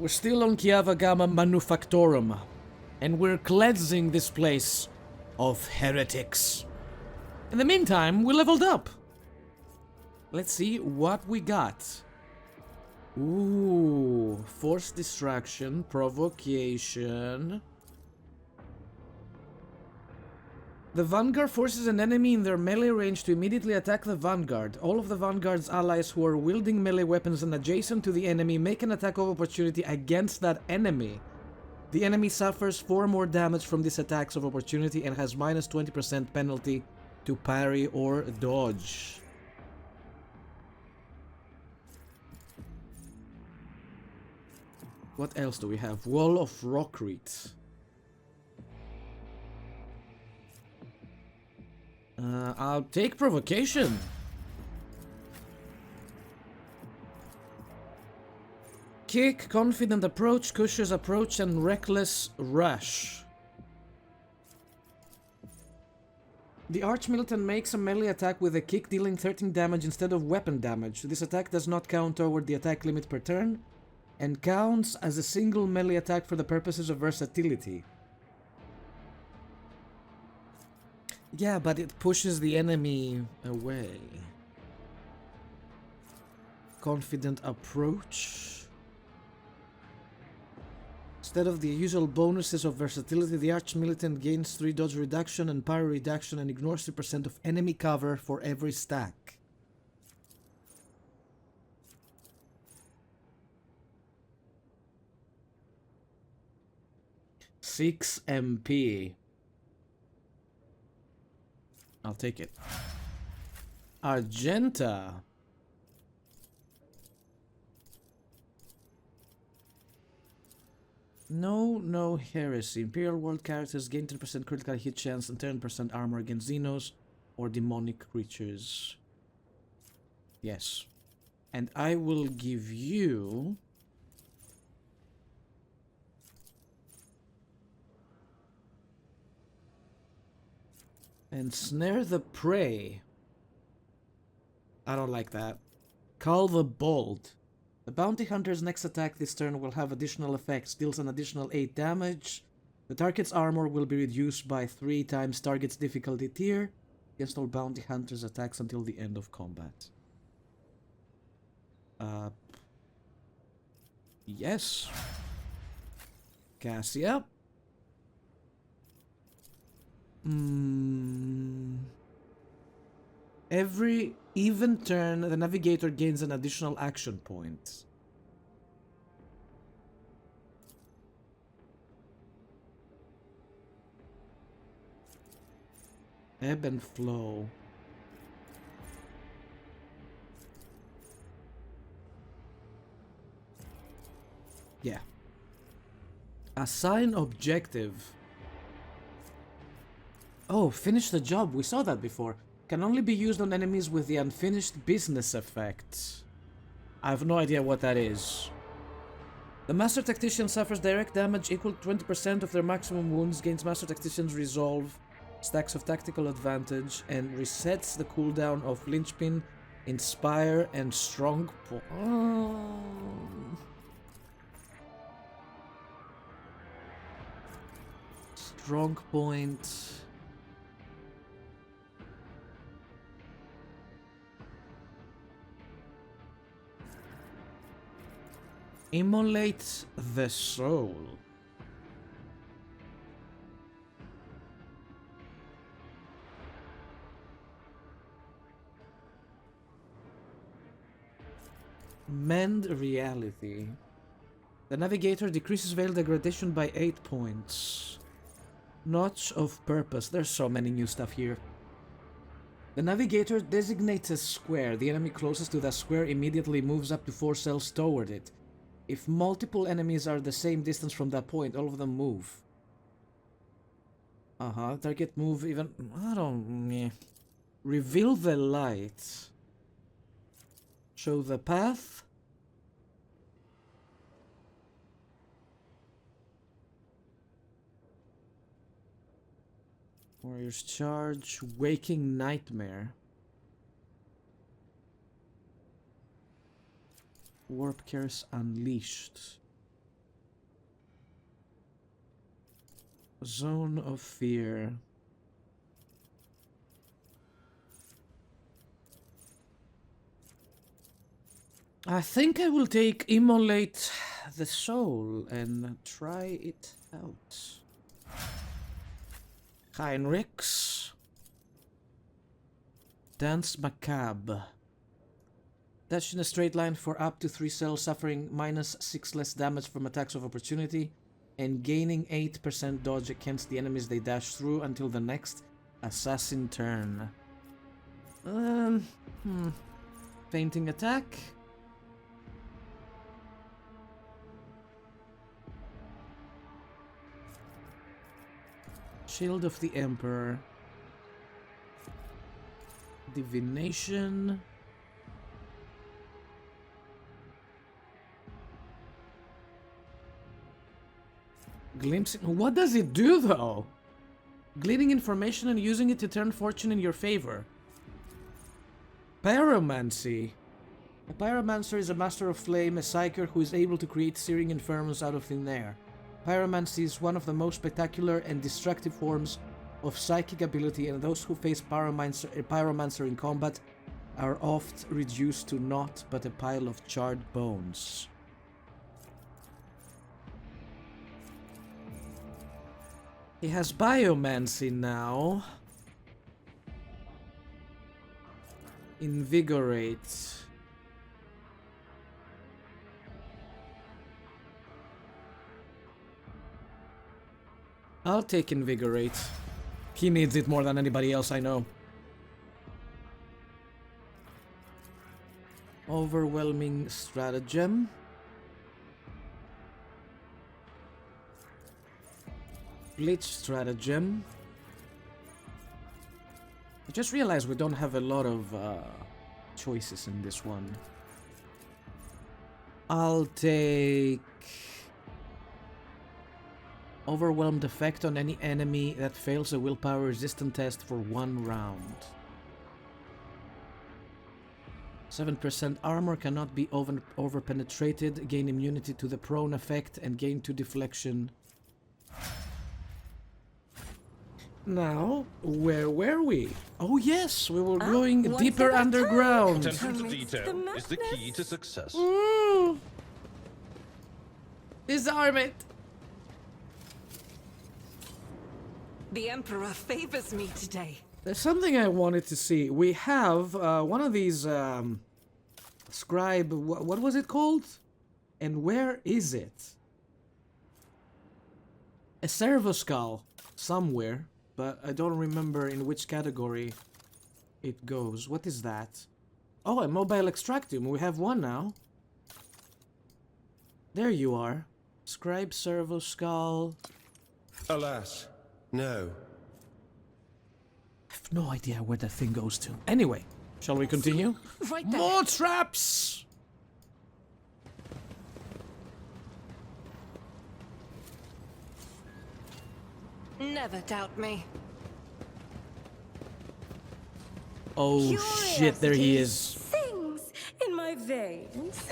We're still on Kiavagama Manufactorum, and we're cleansing this place of heretics. In the meantime, we leveled up. Let's see what we got. Ooh, forced distraction, provocation. The Vanguard forces an enemy in their melee range to immediately attack the Vanguard. All of the Vanguard's allies who are wielding melee weapons and adjacent to the enemy make an attack of opportunity against that enemy. The enemy suffers 4 more damage from these attacks of opportunity and has minus 20% penalty to parry or dodge. What else do we have? Wall of Rockreet. I'll take provocation. Kick, confident approach, cautious approach, and reckless rush. The Archmilitant makes a melee attack with a kick dealing 13 damage instead of weapon damage. This attack does not count toward the attack limit per turn, and counts as a single melee attack for the purposes of versatility. Yeah, but it pushes the enemy away. Confident approach. Instead of the usual bonuses of versatility, the Archmilitant gains 3 dodge reduction and parry reduction and ignores 3% of enemy cover for every stack. Six MP. I'll take it. Argenta. No heresy. Imperial World characters gain 10% critical hit chance and 10% armor against Xenos or demonic creatures. Yes. And I will give you... Ensnare the Prey. I don't like that. Call the Bold. The Bounty Hunter's next attack this turn will have additional effects. Deals an additional 8 damage. The target's armor will be reduced by 3 times target's difficulty tier against all Bounty Hunter's attacks until the end of combat. Yes. Cassia. Every even turn, the navigator gains an additional action point. Ebb and flow. Yeah. Assign objective. Oh, finish the job. We saw that before. Can only be used on enemies with the unfinished business effect. I have no idea what that is. The Master Tactician suffers direct damage equal to 20% of their maximum wounds, gains Master Tactician's Resolve, stacks of tactical advantage, and resets the cooldown of Linchpin, Inspire, and Strong Point. Strong Point. Immolate the soul. Mend reality. The navigator decreases veil degradation by 8 points. Notch of purpose. There's so many new stuff here. The navigator designates a square. The enemy closest to that square immediately moves up to 4 cells toward it. If multiple enemies are the same distance from that point, all of them move. Target move even... I don't... Reveal the light. Show the path. Warrior's Charge. Waking Nightmare. Warp Curse Unleashed. Zone of Fear. I think I will take Immolate the Soul and try it out. Heinrichs. Dance Macabre. Dash in a straight line for up to 3 cells, suffering -6 less damage from attacks of opportunity, and gaining 8% dodge against the enemies they dash through until the next assassin turn. Fainting attack. Shield of the Emperor. Divination. Glimpsing. What does it do though? Gleaning information and using it to turn fortune in your favor. Pyromancy. A pyromancer is a master of flame, a psyker who is able to create searing infernos out of thin air. Pyromancy is one of the most spectacular and destructive forms of psychic ability, and those who face pyromancer in combat are oft reduced to naught but a pile of charred bones. He has biomancy now. Invigorate. I'll take Invigorate. He needs it more than anybody else I know. Overwhelming Stratagem. Glitch Stratagem. I just realized we don't have a lot of choices in this one. I'll take Overwhelmed effect on any enemy that fails a willpower resistant test for 1 round. 7% armor, cannot be over-penetrated, gain immunity to the prone effect, and gain 2 deflection. Now, where were we? Oh yes, we were going deeper underground. Attention to detail is the key to success. Disarm it. The Emperor favors me today. There's something I wanted to see. We have one of these scribe. What was it called? And where is it? A servo skull somewhere, but I don't remember in which category it goes. What is that? Oh, a mobile extractum. We have one now. There you are. Scribe servo skull. Alas, no. I have no idea where that thing goes to. Anyway, shall we continue? Right there. More traps! Never doubt me. Oh shit, there he is. Sings in my veins.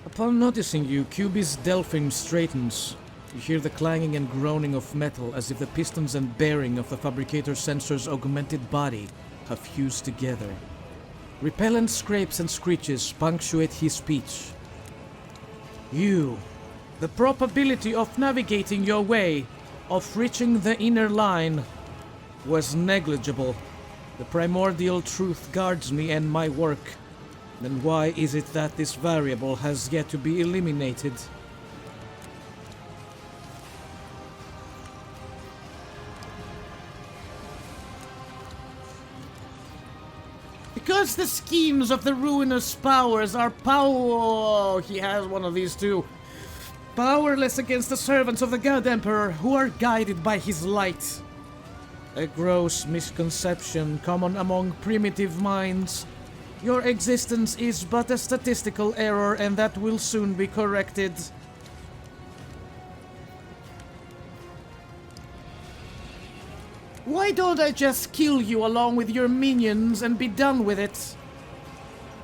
Upon noticing you, Cubi's Delphine straightens. You hear the clanging and groaning of metal as if the pistons and bearing of the fabricator sensor's augmented body have fused together. Repellent scrapes and screeches punctuate his speech. You, the probability of navigating your way, of reaching the inner line, was negligible. The primordial truth guards me and my work. Then why is it that this variable has yet to be eliminated? Because the schemes of the ruinous powers are he has one of these too. Powerless against the servants of the God Emperor, who are guided by his light. A gross misconception common among primitive minds. Your existence is but a statistical error, and that will soon be corrected. Why don't I just kill you along with your minions and be done with it?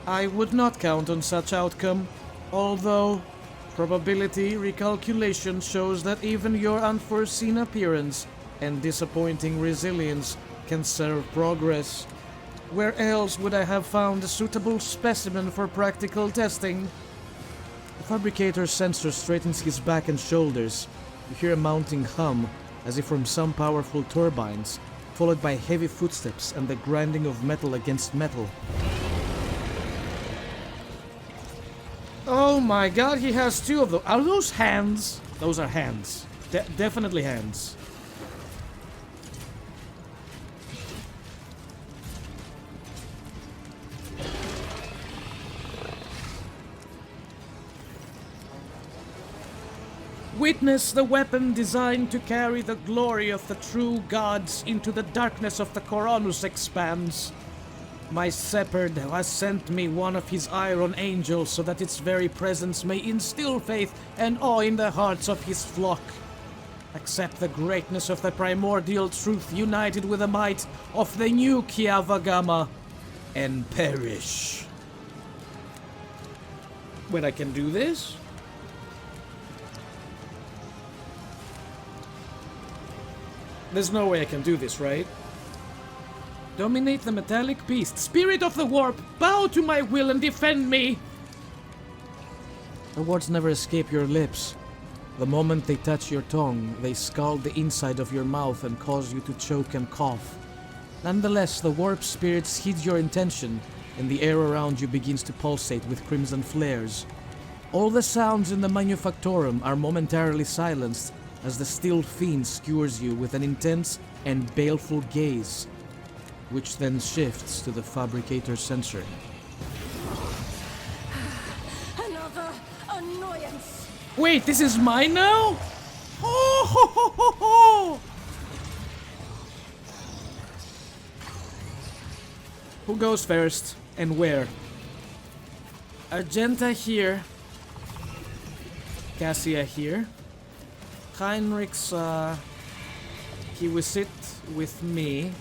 I would not count on such outcome, although probability recalculation shows that even your unforeseen appearance and disappointing resilience can serve progress. Where else would I have found a suitable specimen for practical testing? The fabricator's sensor straightens his back and shoulders. You hear a mounting hum, as if from some powerful turbines, followed by heavy footsteps and the grinding of metal against metal. Oh my god, he has two of those. Are those hands? Those are hands. Definitely hands. Witness the weapon designed to carry the glory of the true gods into the darkness of the Koronus expands. My shepherd has sent me one of his iron angels so that its very presence may instill faith and awe in the hearts of his flock. Accept the greatness of the primordial truth united with the might of the new Kiavagama and perish. Wait, I can do this? There's no way I can do this, right? Dominate the metallic beast. Spirit of the warp, bow to my will and defend me! The words never escape your lips. The moment they touch your tongue, they scald the inside of your mouth and cause you to choke and cough. Nonetheless, the warp spirits heed your intention, and the air around you begins to pulsate with crimson flares. All the sounds in the Manufactorum are momentarily silenced as the still fiend skewers you with an intense and baleful gaze, which then shifts to the fabricator's sensor. Another annoyance. Wait, this is mine now? Oh, ho, ho, ho, ho. Who goes first and where? Argenta here. Cassia here. Heinrich's, he will sit with me.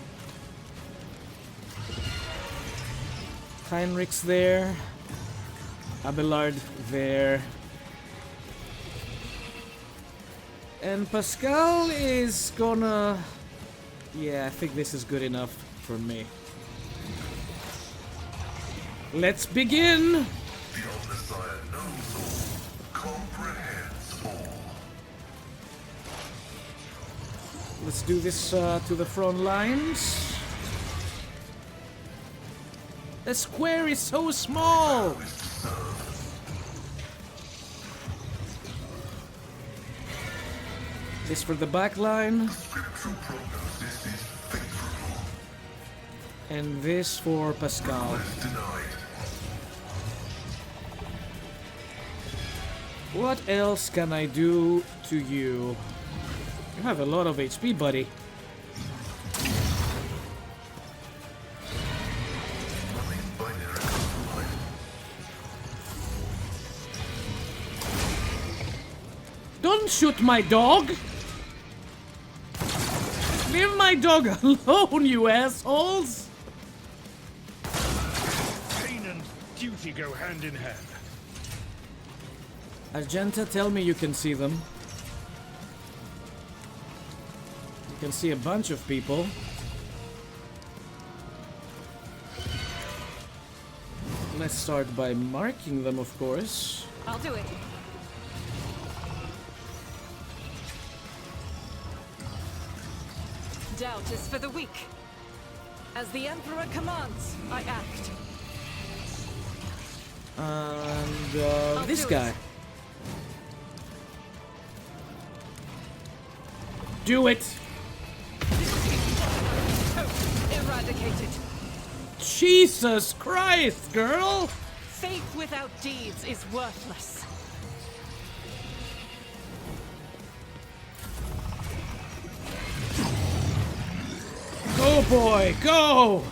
Heinrich's there. Abelard there. And Pascal is gonna... Yeah, I think this is good enough for me. Let's begin! The Omniscient knows all, comprehends all. Let's do this to the front lines. The square is so small! This for the back line. And this for Pascal. What else can I do to you? You have a lot of HP, buddy. Don't shoot my dog! Leave my dog alone, you assholes! Pain and duty go hand in hand. Argenta, tell me you can see them. You can see a bunch of people. Let's start by marking them, of course. I'll do it. Doubt is for the weak. As the Emperor commands, I act. And this do guy. it. Do it! Oh, eradicated. Jesus Christ, girl! Faith without deeds is worthless. Go, boy, go!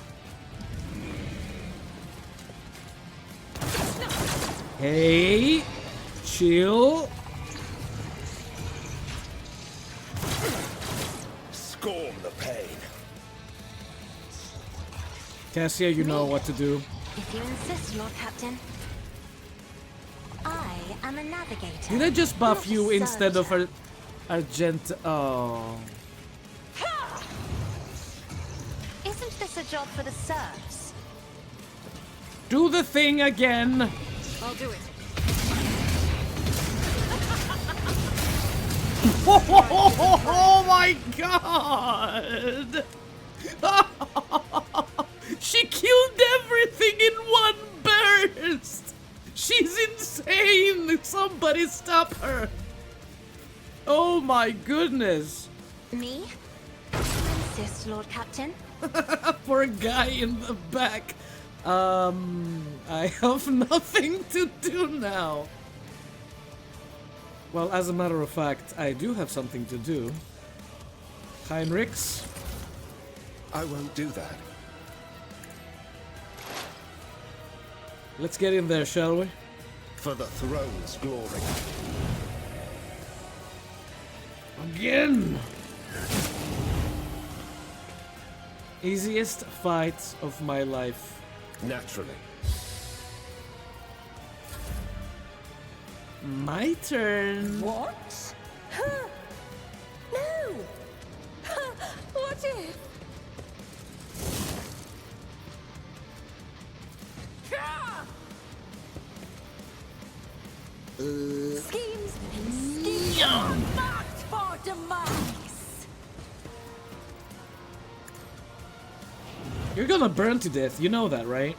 Hey, chill. Scorn the pain. Cassia, you know what to do. If you insist, Lord Captain. I am a navigator. Did I just buff not a you instead of servitor. Argent? Oh. Isn't this a job for the serfs? Do the thing again! I'll do it. Oh my god! She killed everything in one burst! She's insane! Somebody stop her! Oh my goodness! Me? You insist, Lord Captain. For a guy in the back. I have nothing to do now. Well, as a matter of fact, I do have something to do. Heinrichs. I won't do that. Let's get in there, shall we? For the throne's glory. Again! Easiest fight of my life. Naturally. My turn. What? Huh. No! Huh. What if? Ah! Schemes marked for demise. You're gonna burn to death, you know that, right?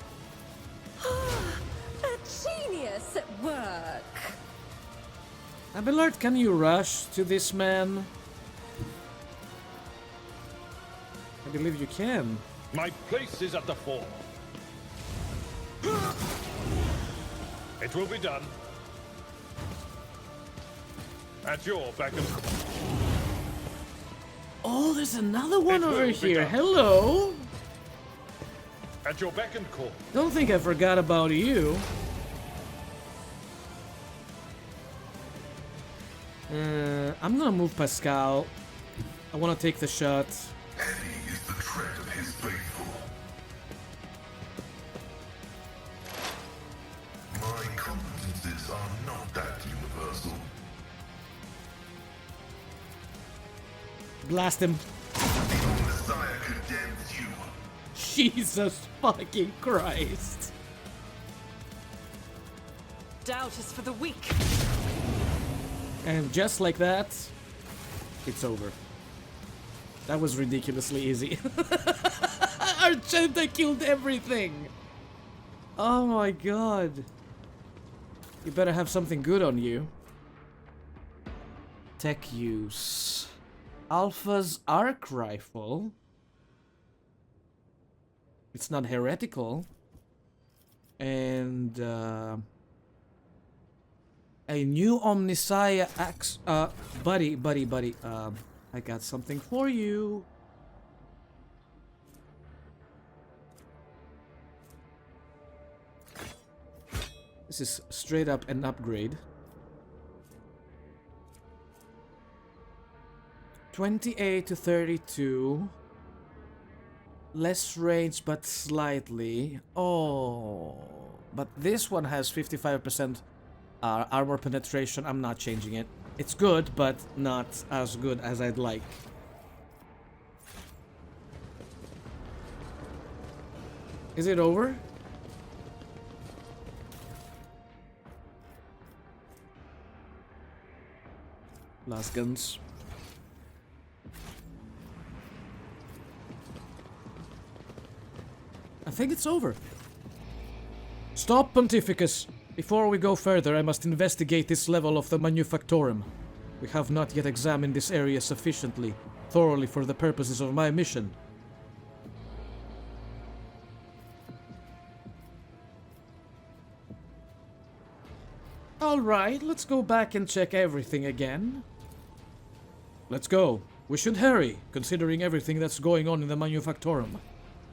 A genius at work. Abelard, can you rush to this man? I believe you can. My place is at the fore. It will be done. At your beck and call. Oh, there's another one It will over be here. done. Hello. At your beck and call. Don't think I forgot about you. I'm gonna move Pascal. I wanna take the shot. Heavy is the tread of his faithful. My competences are not that universal. Blast him. The Messiah condemns you. Jesus fucking Christ. Doubt is for the weak. And just like that, it's over. That was ridiculously easy. Argenta killed everything. Oh my god. You better have something good on you. Tech use. Alpha's arc rifle. It's not heretical. And a new Omnissiah axe. Buddy. I got something for you. This is straight up an upgrade. 28 to 32. Less range, but slightly. Oh, but this one has 55% armor penetration. I'm not changing it. It's good, but not as good as I'd like. Is it over? Last guns. I think it's over. Stop, Pontificus! Before we go further, I must investigate this level of the Manufactorum. We have not yet examined this area sufficiently, thoroughly for the purposes of my mission. Alright, let's go back and check everything again. Let's go. We should hurry, considering everything that's going on in the Manufactorum.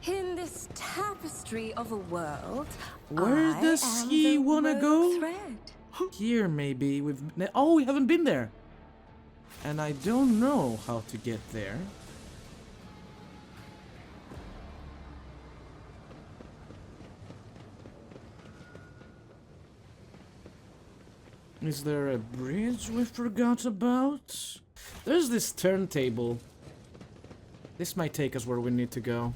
In this tapestry of a world, Where I does am he the wanna rogue go? thread. Here, maybe. Oh, we haven't been there. And I don't know how to get there. Is there a bridge we forgot about? There's this turntable. This might take us where we need to go.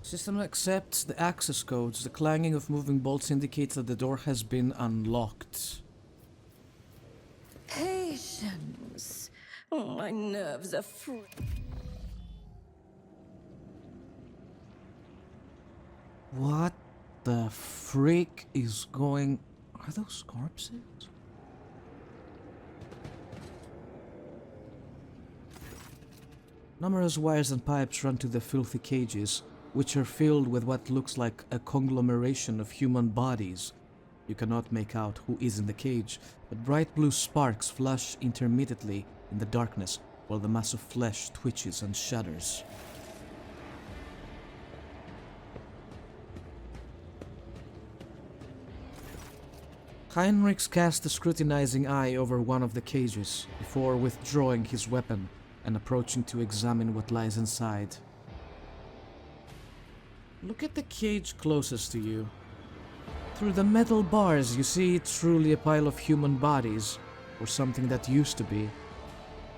System accepts the access codes. The clanging of moving bolts indicates that the door has been unlocked. Patience. My nerves are free. What the freak is going... Are those corpses? Numerous wires and pipes run to the filthy cages, which are filled with what looks like a conglomeration of human bodies. You cannot make out who is in the cage, but bright blue sparks flash intermittently in the darkness, while the mass of flesh twitches and shudders. Heinrichs cast a scrutinizing eye over one of the cages, before withdrawing his weapon and approaching to examine what lies inside. Look at the cage closest to you. Through the metal bars, you see it's truly a pile of human bodies, or something that used to be.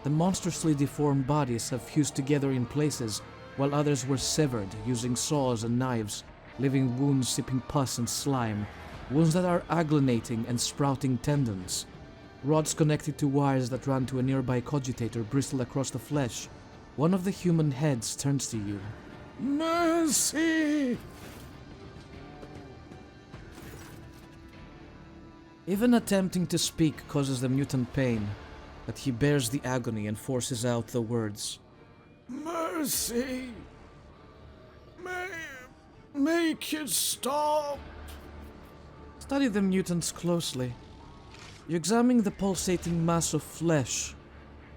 The monstrously deformed bodies have fused together in places, while others were severed using saws and knives, leaving wounds sipping pus and slime, wounds that are agglutinating and sprouting tendons. Rods connected to wires that run to a nearby cogitator bristle across the flesh. One of the human heads turns to you. Mercy! Even attempting to speak causes the mutant pain, but he bears the agony and forces out the words. Mercy! Make it stop! Study the mutants closely. You examine the pulsating mass of flesh.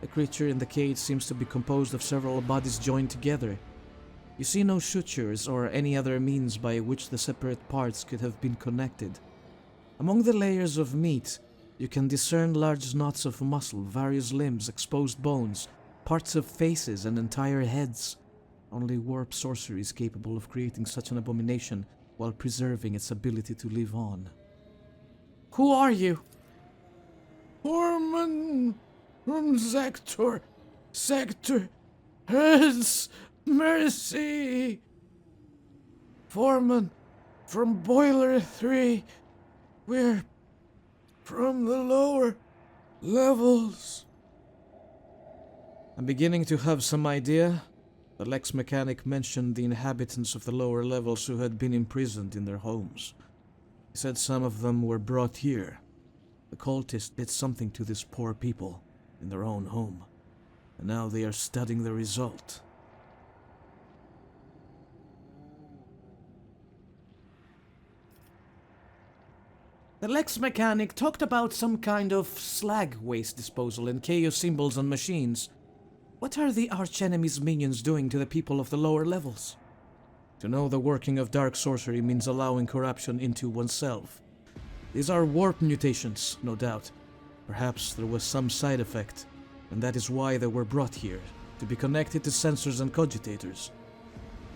The creature in the cage seems to be composed of several bodies joined together. You see no sutures or any other means by which the separate parts could have been connected. Among the layers of meat, you can discern large knots of muscle, various limbs, exposed bones, parts of faces, and entire heads. Only warp sorcery is capable of creating such an abomination while preserving its ability to live on. Who are you? Foreman from Sector Heads Mercy. Foreman from Boiler 3. We're from the lower levels. I'm beginning to have some idea. The Lex mechanic mentioned the inhabitants of the lower levels who had been imprisoned in their homes. He said some of them were brought here. The cultists did something to these poor people in their own home, and now they are studying the result. The Lex mechanic talked about some kind of slag waste disposal and chaos symbols on machines. What are the archenemy's minions doing to the people of the lower levels? To know the working of dark sorcery means allowing corruption into oneself. These are warp mutations, no doubt. Perhaps there was some side effect, and that is why they were brought here, to be connected to sensors and cogitators.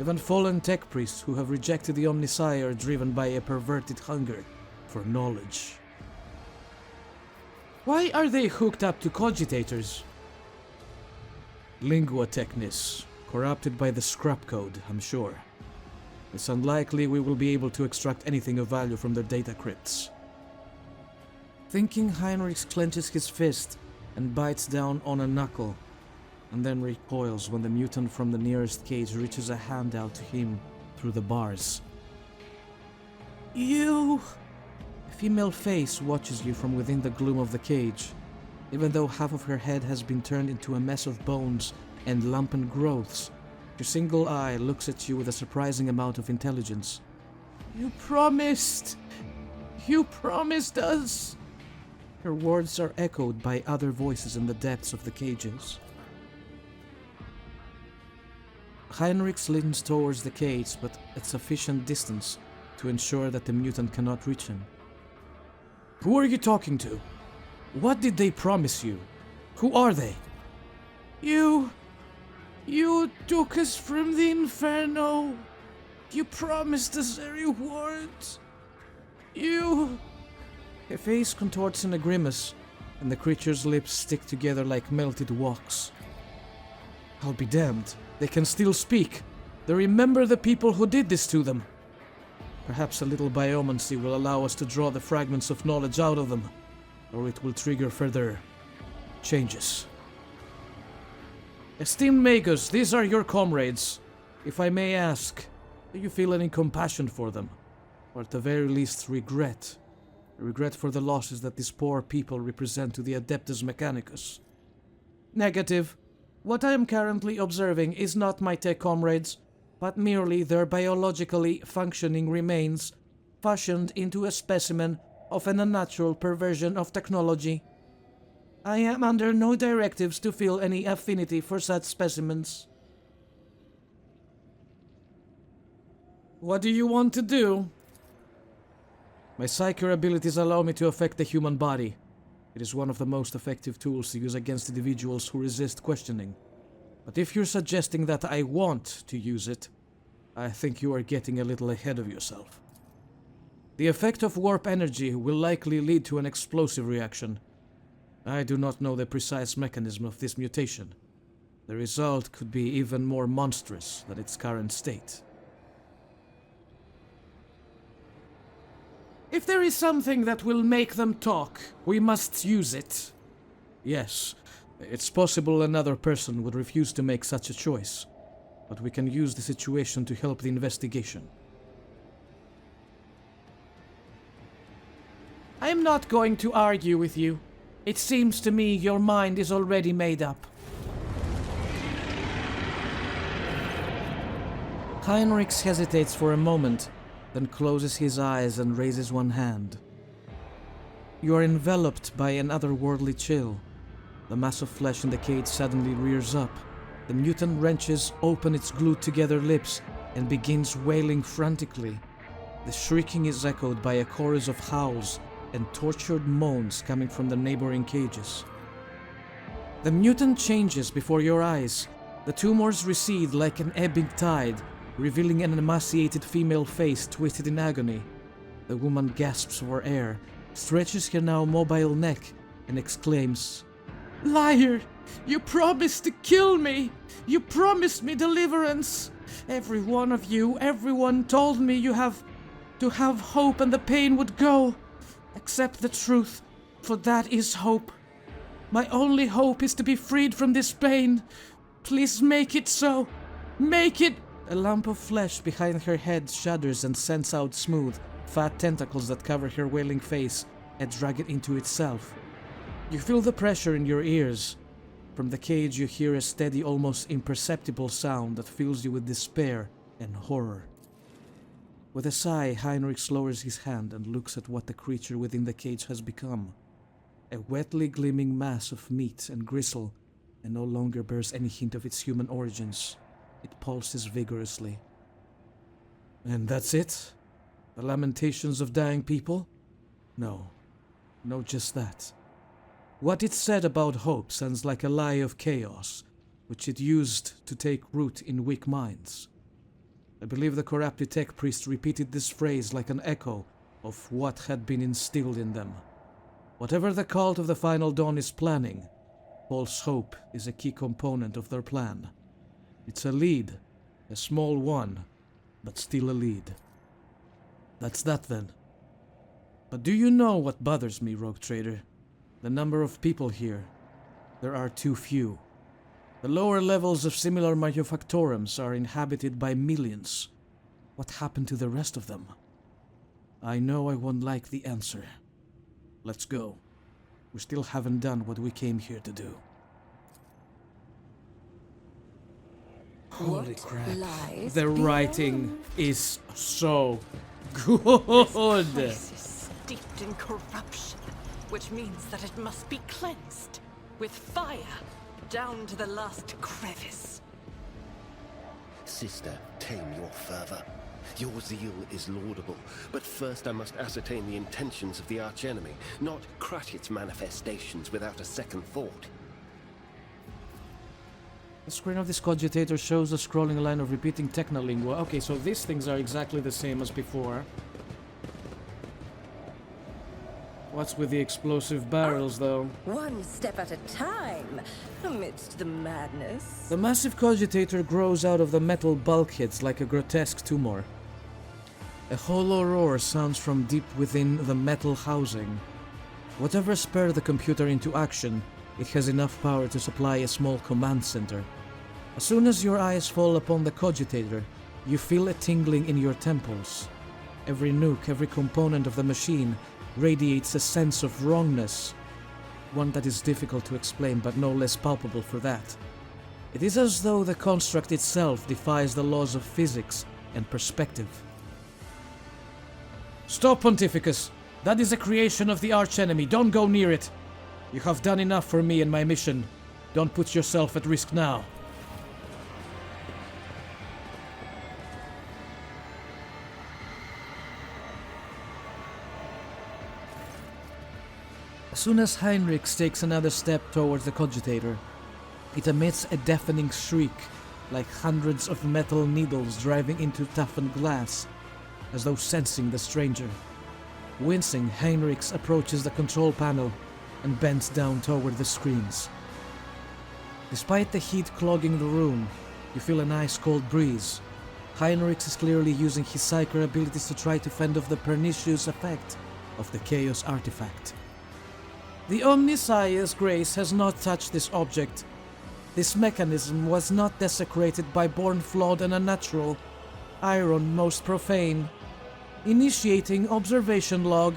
Even fallen tech priests who have rejected the Omnissiah are driven by a perverted hunger for knowledge. Why are they hooked up to cogitators? Lingua technis, corrupted by the scrap code, I'm sure. It's unlikely we will be able to extract anything of value from their data crypts. Thinking, Heinrich clenches his fist and bites down on a knuckle, and then recoils when the mutant from the nearest cage reaches a hand out to him through the bars. You! A female face watches you from within the gloom of the cage. Even though half of her head has been turned into a mess of bones and lumpen growths, her single eye looks at you with a surprising amount of intelligence. You promised! You promised us! Her words are echoed by other voices in the depths of the cages. Heinrich leans towards the cage, but at sufficient distance to ensure that the mutant cannot reach him. Who are you talking to? What did they promise you? Who are they? You took us from the Inferno. You promised us a reward. Her face contorts in a grimace, and the creature's lips stick together like melted wax. I'll be damned. They can still speak. They remember the people who did this to them. Perhaps a little biomancy will allow us to draw the fragments of knowledge out of them, or it will trigger further changes. Esteemed Magus, these are your comrades. If I may ask, do you feel any compassion for them? Or at the very least regret? A regret for the losses that these poor people represent to the Adeptus Mechanicus? Negative. What I am currently observing is not my tech comrades, but merely their biologically functioning remains, fashioned into a specimen of an unnatural perversion of technology. I am under no directives to feel any affinity for such specimens. What do you want to do? My psychic abilities allow me to affect the human body. It is one of the most effective tools to use against individuals who resist questioning. But if you're suggesting that I want to use it, I think you are getting a little ahead of yourself. The effect of warp energy will likely lead to an explosive reaction. I do not know the precise mechanism of this mutation. The result could be even more monstrous than its current state. If there is something that will make them talk, we must use it. Yes, it's possible another person would refuse to make such a choice, but we can use the situation to help the investigation. I am not going to argue with you. It seems to me your mind is already made up. Heinrichs hesitates for a moment, then closes his eyes and raises one hand. You are enveloped by an otherworldly chill. The mass of flesh in the cage suddenly rears up. The mutant wrenches open its glued-together lips and begins wailing frantically. The shrieking is echoed by a chorus of howls and tortured moans coming from the neighboring cages. The mutant changes before your eyes. The tumors recede like an ebbing tide, revealing an emaciated female face twisted in agony. The woman gasps for air, stretches her now mobile neck, and exclaims, "Liar! You promised to kill me! You promised me deliverance! Every one of you, everyone told me you have to have hope and the pain would go. Accept the truth, for that is hope. My only hope is to be freed from this pain. Please make it so. Make it." A lump of flesh behind her head shudders and sends out smooth, fat tentacles that cover her wailing face and drag it into itself. You feel the pressure in your ears. From the cage you hear a steady, almost imperceptible sound that fills you with despair and horror. With a sigh, Heinrich lowers his hand and looks at what the creature within the cage has become. A wetly gleaming mass of meat and gristle, and no longer bears any hint of its human origins. It pulses vigorously. And that's it? The lamentations of dying people? No, just that. What it said about hope sounds like a lie of chaos, which it used to take root in weak minds. I believe the corrupted tech priest repeated this phrase like an echo of what had been instilled in them. Whatever the cult of the Final Dawn is planning, false hope is a key component of their plan. It's a lead, a small one, but still a lead. That's that then. But do you know what bothers me, Rogue Trader? The number of people here. There are too few. The lower levels of similar manufactorums are inhabited by millions. What happened to the rest of them? I know I won't like the answer. Let's go. We still haven't done what we came here to do. Holy crap. The writing is so good. This is steeped in corruption, which means that it must be cleansed with fire down to the last crevice. Sister, tame your fervor. Your zeal is laudable, but first I must ascertain the intentions of the archenemy, not crush its manifestations without a second thought. The screen of this cogitator shows a scrolling line of repeating technolingua. Okay, so these things are exactly the same as before. What's with the explosive barrels, though? One step at a time, amidst the madness. The massive cogitator grows out of the metal bulkheads like a grotesque tumor. A hollow roar sounds from deep within the metal housing. Whatever spurred the computer into action, it has enough power to supply a small command center. As soon as your eyes fall upon the cogitator, you feel a tingling in your temples. Every nuke, every component of the machine radiates a sense of wrongness, one that is difficult to explain but no less palpable for that. It is as though the construct itself defies the laws of physics and perspective. Stop, Pontificus! That is a creation of the archenemy. Don't go near it! You have done enough for me and my mission. Don't put yourself at risk now. As soon as Heinrich takes another step towards the cogitator, it emits a deafening shriek, like hundreds of metal needles driving into toughened glass, as though sensing the stranger. Wincing, Heinrich approaches the control panel and bends down toward the screens. Despite the heat clogging the room, you feel an ice-cold breeze. Heinrich is clearly using his psyker abilities to try to fend off the pernicious effect of the Chaos artifact. The Omniscience grace has not touched this object. This mechanism was not desecrated by born flawed and unnatural. Iron most profane. Initiating observation log.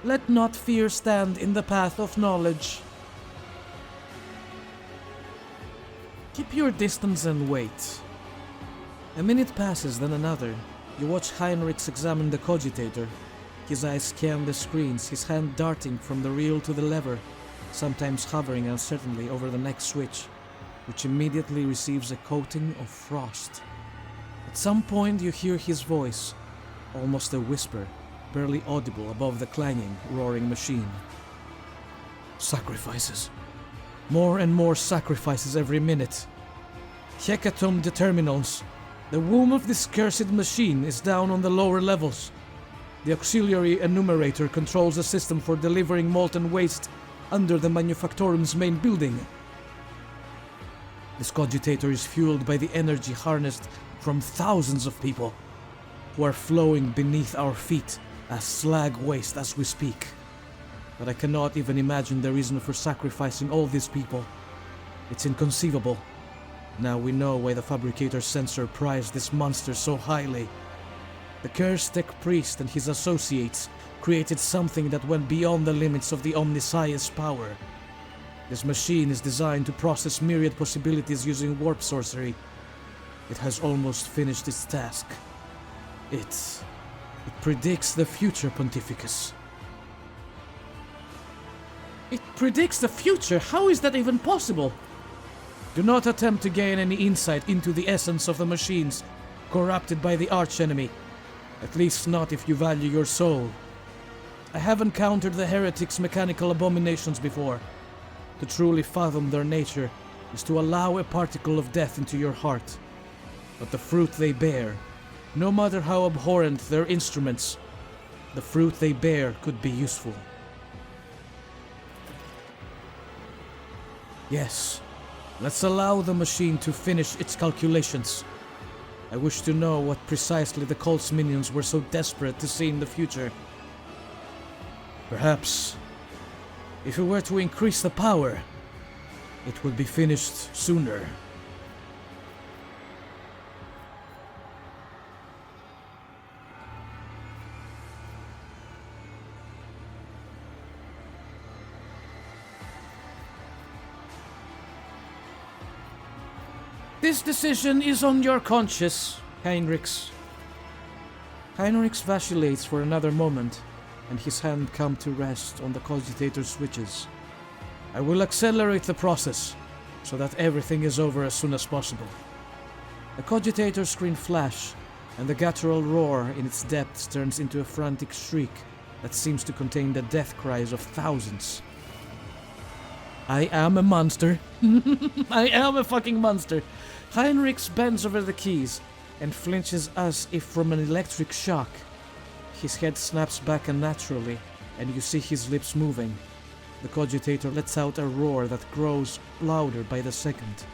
Let not fear stand in the path of knowledge. Keep your distance and wait. A minute passes, then another. You watch Heinrich examine the cogitator. His eyes scan the screens, his hand darting from the reel to the lever, sometimes hovering uncertainly over the next switch, which immediately receives a coating of frost. At some point you hear his voice, almost a whisper, barely audible above the clanging, roaring machine. Sacrifices. More and more sacrifices every minute. Hecatomb determinants. The womb of this cursed machine is down on the lower levels. The auxiliary enumerator controls the system for delivering molten waste under the manufactorum's main building. This cogitator is fueled by the energy harnessed from thousands of people who are flowing beneath our feet as slag waste as we speak. But I cannot even imagine the reason for sacrificing all these people. It's inconceivable. Now we know why the fabricator censor prized this monster so highly. The cursed tech priest and his associates created something that went beyond the limits of the Omniscience power. This machine is designed to process myriad possibilities using warp sorcery. It has almost finished its task. It predicts the future, Pontificus. It predicts the future? How is that even possible? Do not attempt to gain any insight into the essence of the machines corrupted by the archenemy. At least not if you value your soul. I have encountered the heretics' mechanical abominations before. To truly fathom their nature is to allow a particle of death into your heart. But the fruit they bear, no matter how abhorrent their instruments, the fruit they bear could be useful. Yes, let's allow the machine to finish its calculations. I wish to know what precisely the cult's minions were so desperate to see in the future. Perhaps, if we were to increase the power, it would be finished sooner. This decision is on your conscience, Heinrich. Heinrich vacillates for another moment, and his hand comes to rest on the cogitator switches. I will accelerate the process, so that everything is over as soon as possible. The cogitator screen flash, and the guttural roar in its depths turns into a frantic shriek that seems to contain the death cries of thousands. I am a monster. I am a fucking monster. Heinrich bends over the keys and flinches as if from an electric shock. His head snaps back unnaturally, and you see his lips moving. The cogitator lets out a roar that grows louder by the second.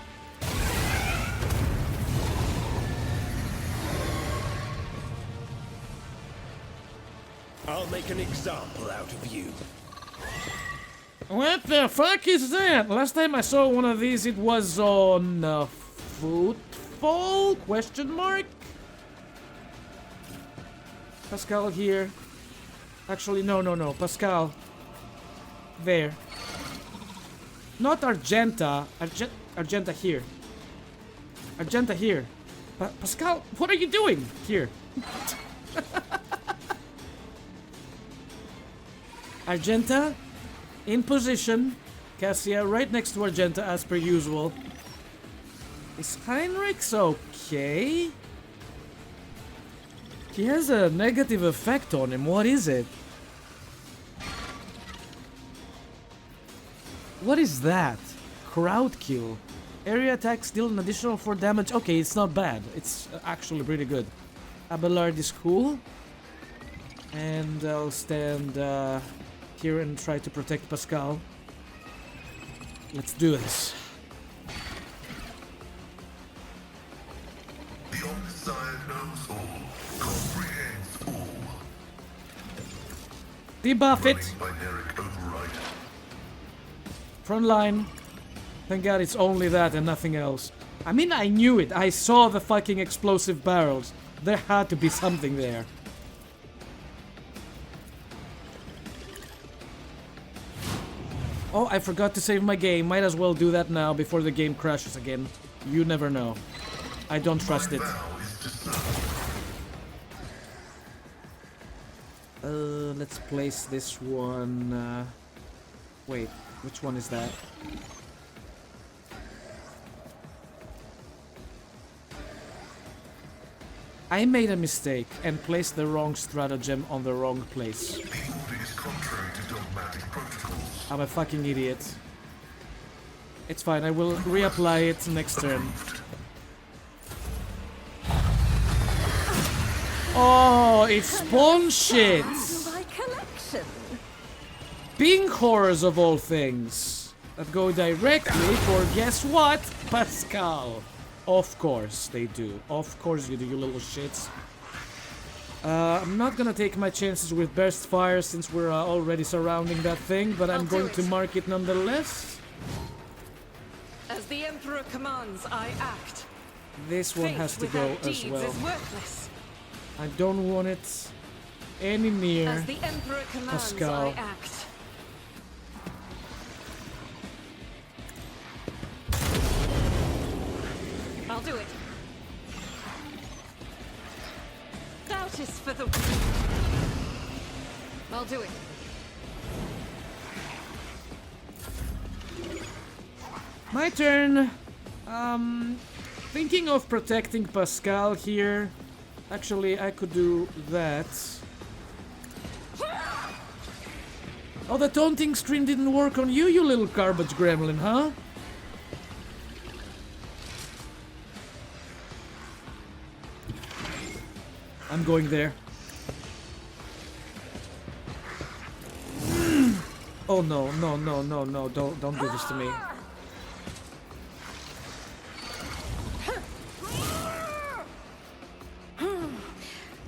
I'll make an example out of you. What the fuck is that? Last time I saw one of these, it was on footfall? Question mark? Pascal here. Actually, no. Pascal. There. Not Argenta. Argenta here. Argenta here. Pascal, what are you doing here? Argenta, in position. Cassia right next to Argenta as per usual. Is Heinrich's okay? He has a negative effect on him. What is it? What is that? Crowd kill. Area attacks deal an additional 4 damage. Okay, it's not bad. It's actually pretty good. Abelard is cool. And I'll stand here and try to protect Pascal. Let's do this. The Omniscient knows all, comprehends all. Debuff it. Running binaric override. Front line. Thank God it's only that and nothing else. I mean, I knew it. I saw the fucking explosive barrels. There had to be something there. Oh, I forgot to save my game. Might as well do that now before the game crashes again. You never know. I don't trust it. Let's place this one. Wait, which one is that? I made a mistake and placed the wrong stratagem on the wrong place. The order is contrary to dogmatic protocols. I'm a fucking idiot. It's fine, I will reapply it next turn. Oh, it's spawn shit! My collection. Bing horrors of all things. That go directly for, guess what? Pascal. Of course they do. Of course you do, you little shits. I'm not gonna take my chances with burst fire since we're already surrounding that thing, but I'm going to mark it nonetheless. As the Emperor commands, I act. This one has to go as well. Is worthless. I don't want it any near As the Emperor commands, Pascal. I act. I'll do it. Doubt is for the... I'll do it. My turn. Thinking of protecting Pascal here. Actually, I could do that. Oh, the taunting screen didn't work on you, you little garbage gremlin, huh? I'm going there. Oh no, don't do this to me.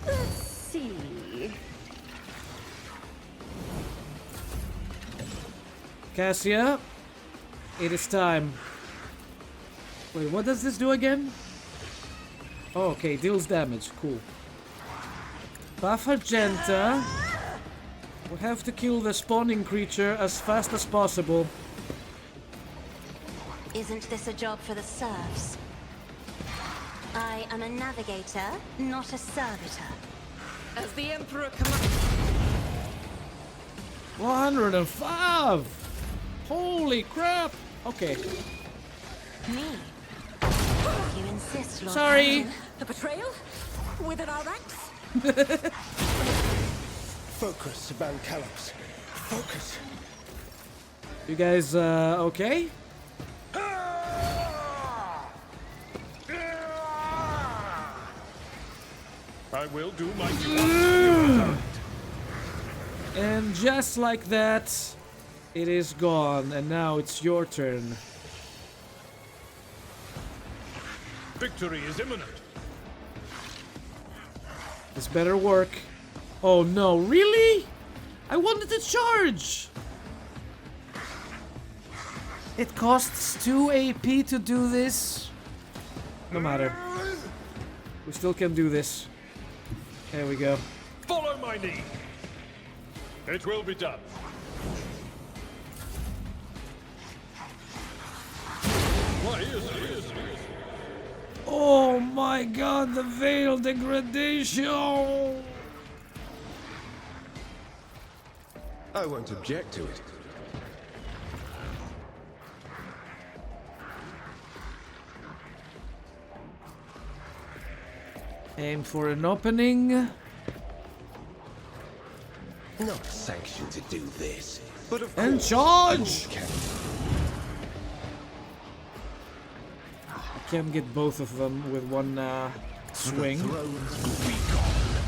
Let's see. Cassia, it is time. Wait, what does this do again? Oh, okay, deals damage, cool. Buff Argenta. We have to kill the spawning creature as fast as possible. Isn't this a job for the serfs? I am a navigator, not a servitor. As the Emperor commands... 105! Holy crap! Okay. Me? You insist, Lord Sorry. Captain? A betrayal? Within our ranks? Focus, Van Calops. Focus. You guys, okay? I will do my duty. And just like that, it is gone, and now it's your turn. Victory is imminent. This better work. Oh no, really? I wanted to charge! It costs 2 AP to do this. No matter. We still can do this. There we go. Follow my lead. It will be done. Why is it? Oh my god, the veil degradation! I won't object to it. Aim for an opening. Not sanctioned to do this, but of And course, charge! I can. Can get both of them with one swing. Thrones will be gone.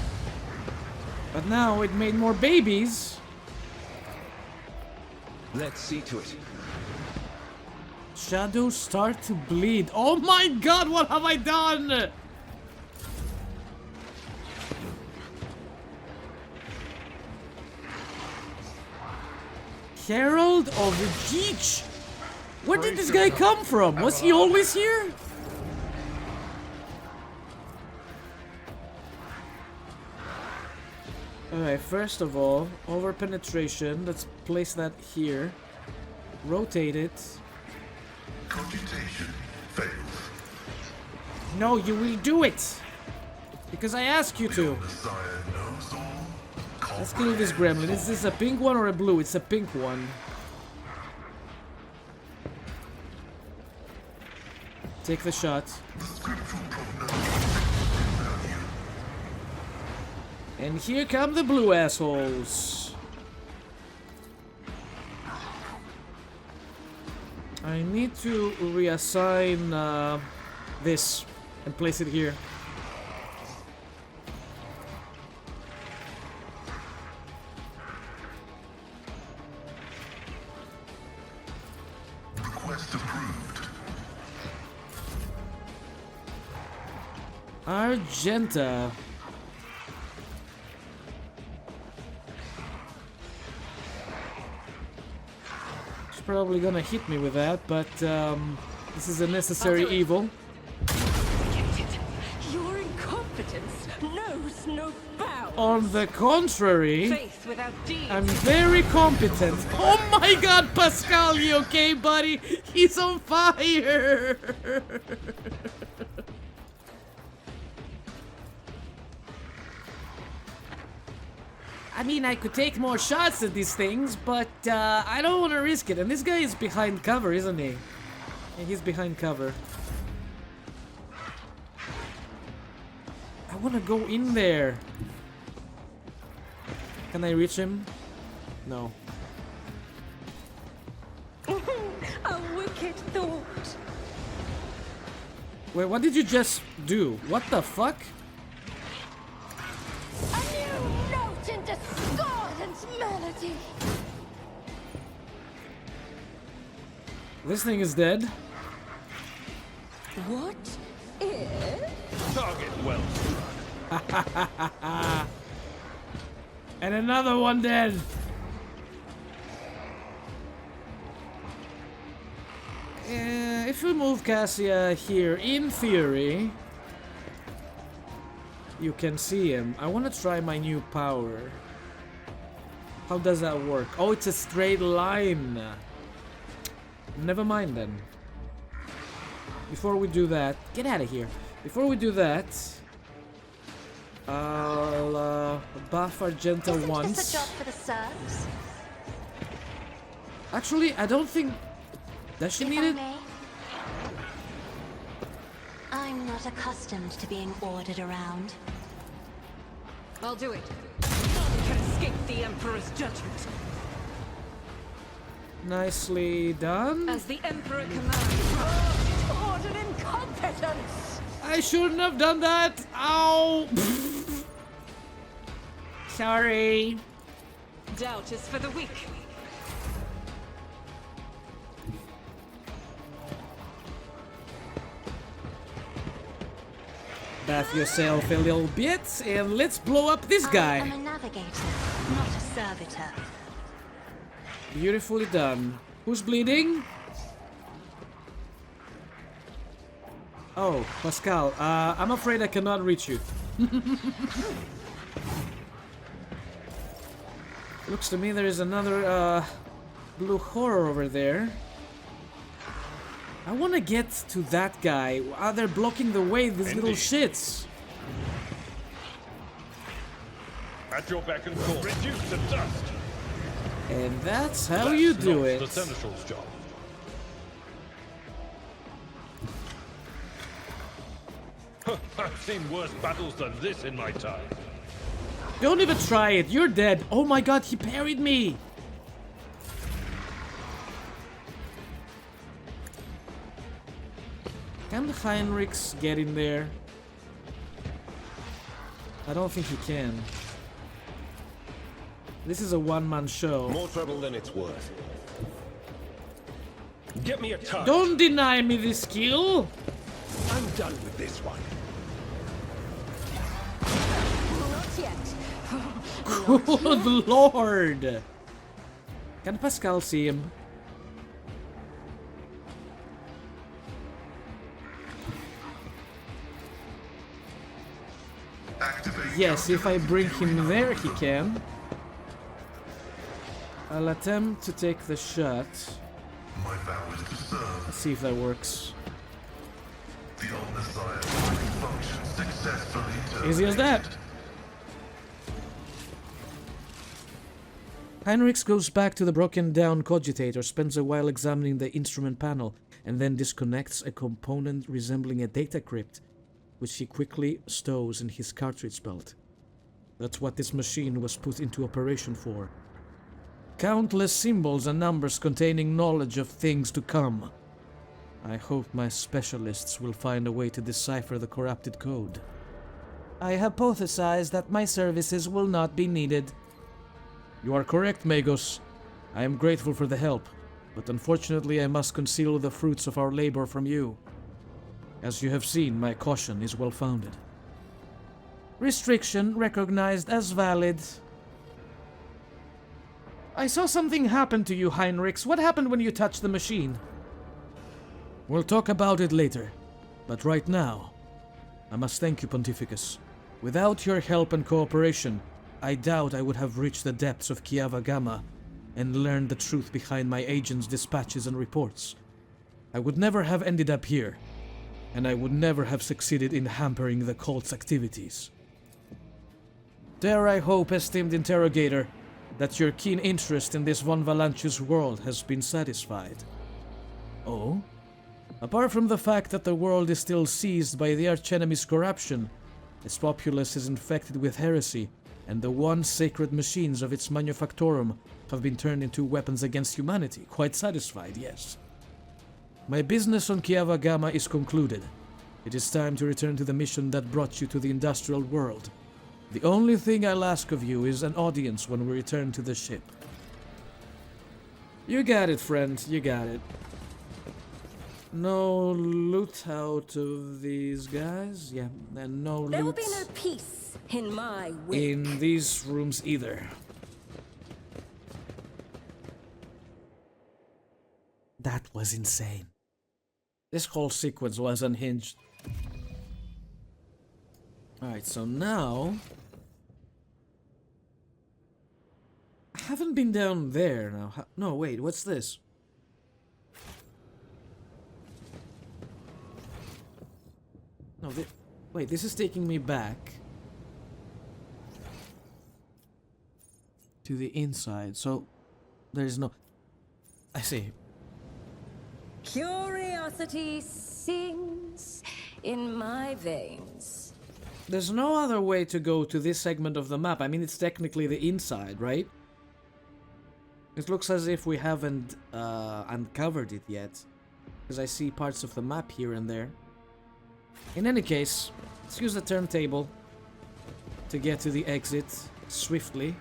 But now it made more babies. Let's see to it. Shadows start to bleed. Oh my god, what have I done? Herald of the Geech. Where did this guy come from? Was he always here? Alright, first of all, over penetration. Let's place that here. Rotate it. Computation fails. No, you will do it! Because I ask you to. Messiah knows all. Let's kill this gremlin. Is this a pink one or a blue? It's a pink one. Take the shot. The scriptural prognosis value. And here come the blue assholes. I need to reassign this and place it here. Request approved. Argenta. She's probably gonna hit me with that, but this is a necessary evil. Your incompetence knows no bounds. On the contrary, Faith without deeds. I'm very competent. Oh my god, Pascal, you okay, buddy? He's on fire! I mean, I could take more shots at these things, but I don't want to risk it. And this guy is behind cover, isn't he? Yeah, he's behind cover. I want to go in there. Can I reach him? No. A wicked thought. Wait, what did you just do? What the fuck? A new note in discordant melody. This thing is dead. What if? Target well struck. And another one dead. If we move Cassia here, in theory, you can see him. I want to try my new power. How does that work? Oh, it's a straight line. Never mind then. Before we do that, get out of here. Before we do that, I'll buff Argenta Isn't once. this a job for the serfs? Actually, I don't think. Does she If need I it? may. I'm not accustomed to being ordered around. I'll do it. None can escape the Emperor's judgment. Nicely done. As the Emperor commands. Toward an incompetence! I shouldn't have done that. Ow. Sorry. Doubt is for the weak. Bath yourself a little bit and let's blow up this I guy. am a navigator, not a servitor. Beautifully done. Who's bleeding? Oh, Pascal, I'm afraid I cannot reach you. Looks to me there is another blue horror over there. I want to get to that guy. They're blocking the way, these little shits. At your beck and call. Reduce to dust. And that's how you do not it. the Seneschal's job. I've seen worse battles than this in my time. Don't even try it. You're dead. Oh my god, he parried me. Can Heinrichs get in there? I don't think he can. This is a one-man show. More trouble than it's worth. Get me a touch. Don't deny me this skill. I'm done with this one. Not yet. Good lord. Can Pascal see him? Activate. Yes, if I bring him there, he can. I'll attempt to take the shot. My vow is to serve. Let's see if that works. The Omnissiah function successfully terminated. Easy as that. Heinrichs goes back to the broken down cogitator, spends a while examining the instrument panel, and then disconnects a component resembling a data crypt, which he quickly stows in his cartridge belt. That's what this machine was put into operation for. Countless symbols and numbers containing knowledge of things to come. I hope my specialists will find a way to decipher the corrupted code. I hypothesize that my services will not be needed. You are correct, Magos. I am grateful for the help, but unfortunately I must conceal the fruits of our labor from you. As you have seen, my caution is well-founded. Restriction recognized as valid. I saw something happen to you, Heinrichs. What happened when you touched the machine? We'll talk about it later, but right now, I must thank you, Pontificus. Without your help and cooperation, I doubt I would have reached the depths of Kiava Gamma and learned the truth behind my agents' dispatches and reports. I would never have ended up here, and I would never have succeeded in hampering the cult's activities. Dare I hope, esteemed interrogator, that your keen interest in this Von Valancius world has been satisfied. Oh? Apart from the fact that the world is still seized by the archenemy's corruption, its populace is infected with heresy, and the once sacred machines of its manufactorum have been turned into weapons against humanity. Quite satisfied, yes. My business on Kiava Gamma is concluded. It is time to return to the mission that brought you to the industrial world. The only thing I'll ask of you is an audience when we return to the ship. You got it, friend. You got it. No loot out of these guys. Yeah, and no loot. There will be no peace in my wake. In these rooms either. That was insane. This whole sequence was unhinged. Alright, so now... I haven't been down there now. No, wait, what's this? No, wait, this is taking me back to the inside, so there's no... I see. Curiosity sings in my veins. There's no other way to go to this segment of the map. I mean, it's technically the inside, right? It looks as if we haven't uncovered it yet, because I see parts of the map here and there. In any case, let's use the turntable to get to the exit swiftly.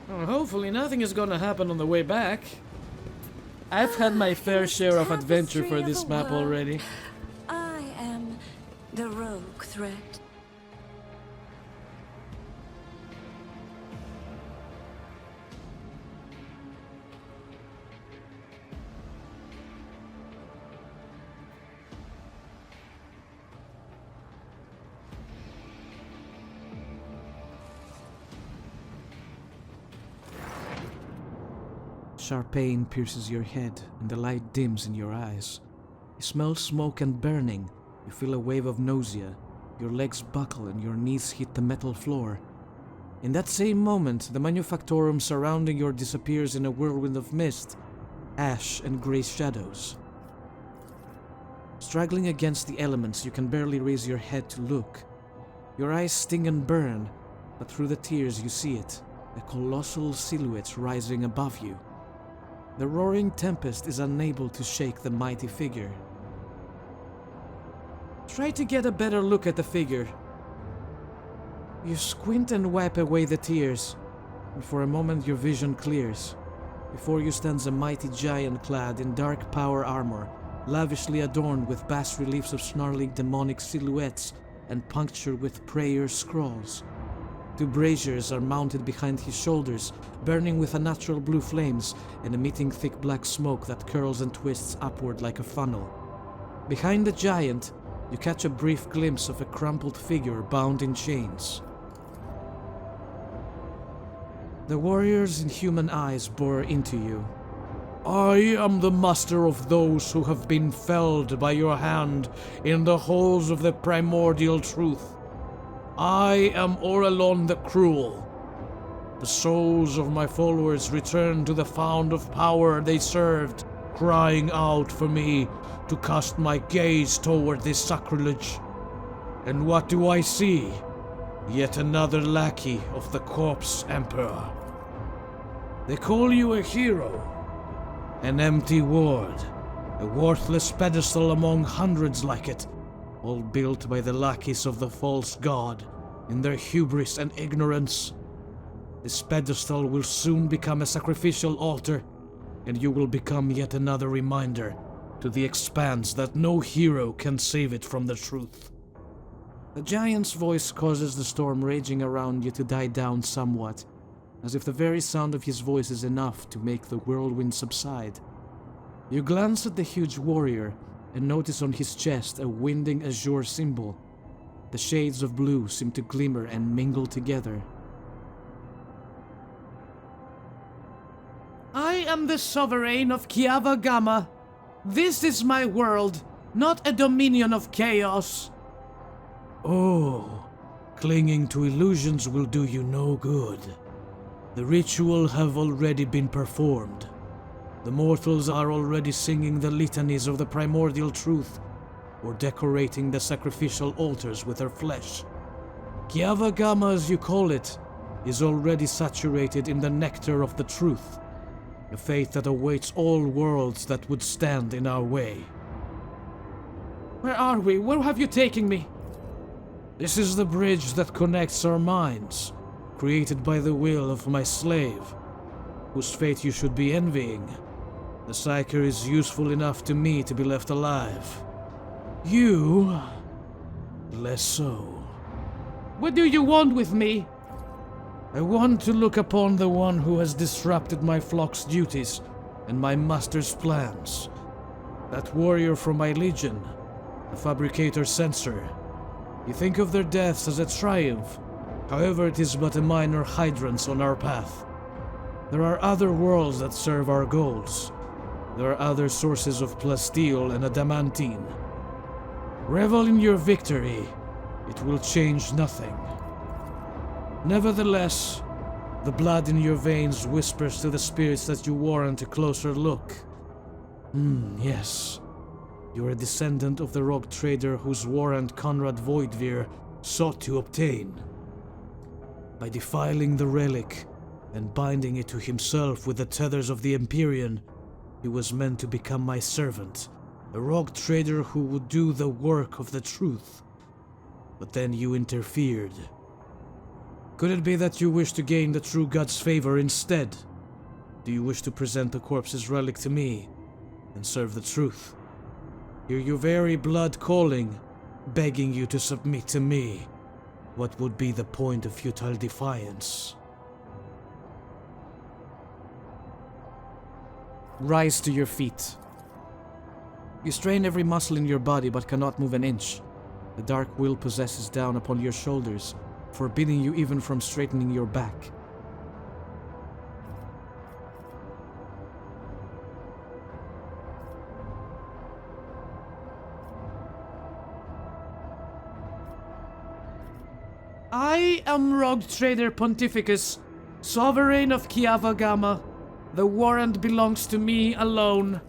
Well, hopefully nothing is gonna happen on the way back. I've had my fair share of adventure for this map already. I am the rogue threat. Sharp pain pierces your head and the light dims in your eyes. You smell smoke and burning. You feel a wave of nausea. Your legs buckle and your knees hit the metal floor. In that same moment, the manufactorum surrounding you disappears in a whirlwind of mist, ash and grey shadows. Struggling against the elements, you can barely raise your head to look. Your eyes sting and burn, but through the tears you see it, a colossal silhouette rising above you. The roaring tempest is unable to shake the mighty figure. Try to get a better look at the figure. You squint and wipe away the tears, and for a moment your vision clears. Before you stands a mighty giant clad in dark power armor, lavishly adorned with bas-reliefs of snarling demonic silhouettes and punctured with prayer scrolls. 2 braziers are mounted behind his shoulders, burning with unnatural blue flames and emitting thick black smoke that curls and twists upward like a funnel. Behind the giant, you catch a brief glimpse of a crumpled figure bound in chains. The warriors in human eyes bore into you. I am the master of those who have been felled by your hand in the halls of the primordial truth. I am Orelon the Cruel. The souls of my followers return to the fount of power they served, crying out for me to cast my gaze toward this sacrilege. And what do I see? Yet another lackey of the Corpse Emperor. They call you a hero. An empty ward, a worthless pedestal among hundreds like it, all built by the lackeys of the false god in their hubris and ignorance. This pedestal will soon become a sacrificial altar, and you will become yet another reminder to the expanse that no hero can save it from the truth. The giant's voice causes the storm raging around you to die down somewhat, as if the very sound of his voice is enough to make the whirlwind subside. You glance at the huge warrior and notice on his chest a winding azure symbol. The shades of blue seem to glimmer and mingle together. I am the sovereign of Kiava Gamma. This is my world, not a dominion of chaos. Oh, clinging to illusions will do you no good. The ritual have already been performed. The mortals are already singing the litanies of the primordial truth, or decorating the sacrificial altars with their flesh. Kiava Gamma, as you call it, is already saturated in the nectar of the truth, a fate that awaits all worlds that would stand in our way. Where are we? Where have you taken me? This is the bridge that connects our minds, created by the will of my slave, whose fate you should be envying. The Psyker is useful enough to me to be left alive. You, less so. What do you want with me? I want to look upon the one who has disrupted my flock's duties and my master's plans. That warrior from my legion, the Fabricator Censor. You think of their deaths as a triumph. However, it is but a minor hindrance on our path. There are other worlds that serve our goals. There are other sources of plasteel and adamantine. Revel in your victory. It will change nothing. Nevertheless, the blood in your veins whispers to the spirits that you warrant a closer look. Yes. You're a descendant of the rogue trader whose warrant Conrad Voidveer sought to obtain. By defiling the relic and binding it to himself with the tethers of the Empyrean, he was meant to become my servant, a rogue trader who would do the work of the truth. But then you interfered. Could it be that you wish to gain the true God's favor instead? Do you wish to present the corpse's relic to me and serve the truth? Hear your very blood calling, begging you to submit to me. What would be the point of futile defiance? Rise to your feet. You strain every muscle in your body but cannot move an inch. The dark will possesses down upon your shoulders, forbidding you even from straightening your back. I am Rogue Trader Pontificus, Sovereign of Kiavagama. The warrant belongs to me alone.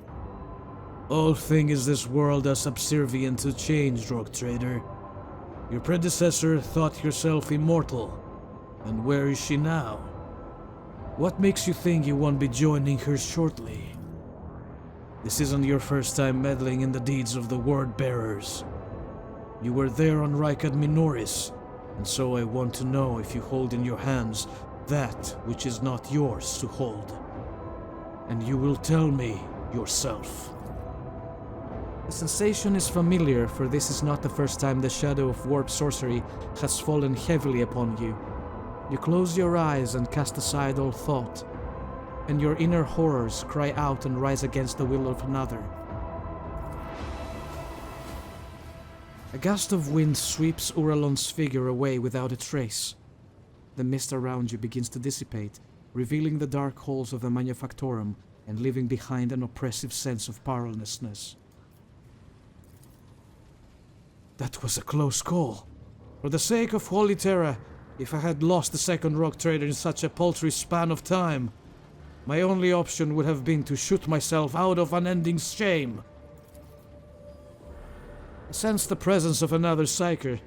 All things this world are subservient to change, Rogue Trader. Your predecessor thought yourself immortal. And where is she now? What makes you think you won't be joining her shortly? This isn't your first time meddling in the deeds of the Word Bearers. You were there on Rykad Minoris, and so I want to know if you hold in your hands that which is not yours to hold. And you will tell me yourself. The sensation is familiar, for this is not the first time the shadow of warp sorcery has fallen heavily upon you. You close your eyes and cast aside all thought, and your inner horrors cry out and rise against the will of another. A gust of wind sweeps Uralon's figure away without a trace. The mist around you begins to dissipate, revealing the dark halls of the Manufactorum and leaving behind an oppressive sense of powerlessness. That was a close call. For the sake of Holy Terra, if I had lost the second rogue trader in such a paltry span of time, my only option would have been to shoot myself out of unending shame. I sensed the presence of another psyker.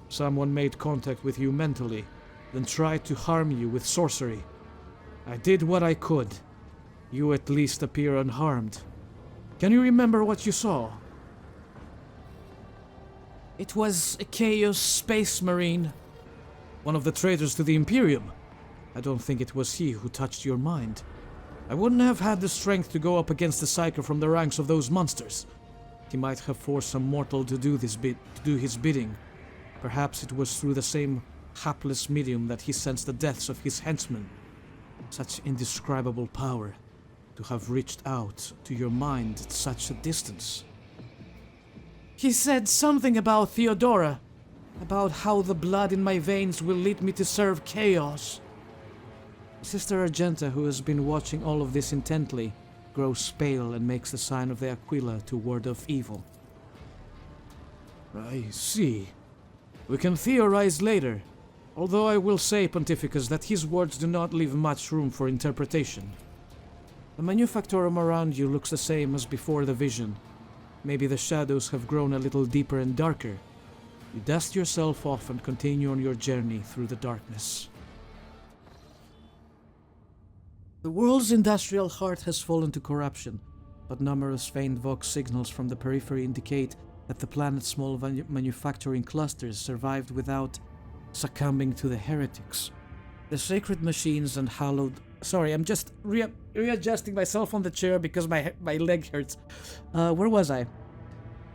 Someone made contact with you mentally, then tried to harm you with sorcery. I did what I could. You at least appear unharmed. Can you remember what you saw? It was a Chaos Space Marine. One of the traitors to the Imperium. I don't think it was he who touched your mind. I wouldn't have had the strength to go up against the psyker from the ranks of those monsters. He might have forced some mortal to do his bidding. Perhaps it was through the same hapless medium that he sensed the deaths of his henchmen. Such indescribable power, to have reached out to your mind at such a distance. He said something about Theodora, about how the blood in my veins will lead me to serve chaos. Sister Argenta, who has been watching all of this intently, grows pale and makes the sign of the Aquila to ward off evil. I see. We can theorize later, although I will say, Pontificus, that his words do not leave much room for interpretation. The Manufactorum around you looks the same as before the vision. Maybe the shadows have grown a little deeper and darker. You dust yourself off and continue on your journey through the darkness. The world's industrial heart has fallen to corruption, but numerous faint Vox signals from the periphery indicate that the planet's small manufacturing clusters survived without succumbing to the heretics. The sacred machines and hallowed... Sorry, I'm just readjusting myself on the chair because my leg hurts. Where was I?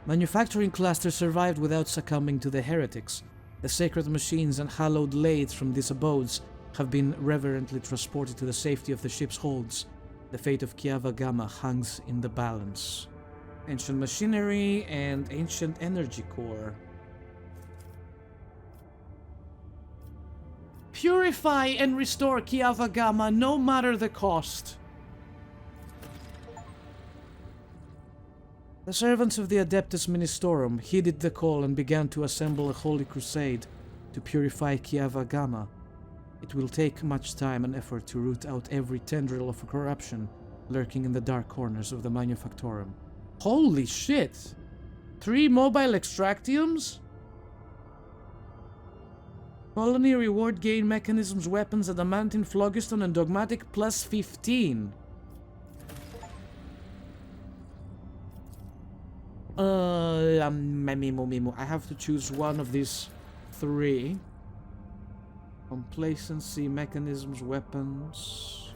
Manufacturing clusters survived without succumbing to the heretics. The sacred machines and hallowed lathes from these abodes have been reverently transported to the safety of the ship's holds. The fate of Kiavagama hangs in the balance. Ancient machinery and ancient energy core. Purify and restore Kiavagama no matter the cost. The servants of the Adeptus Ministorum heeded the call and began to assemble a holy crusade to purify Kiava Gamma. It will take much time and effort to root out every tendril of corruption lurking in the dark corners of the Manufactorum. Holy shit! 3 mobile extractiums? Colony reward gain mechanisms, weapons, adamantine, phlogiston, and dogmatic plus 15. I have to choose one of these 3. Complacency, mechanisms, weapons.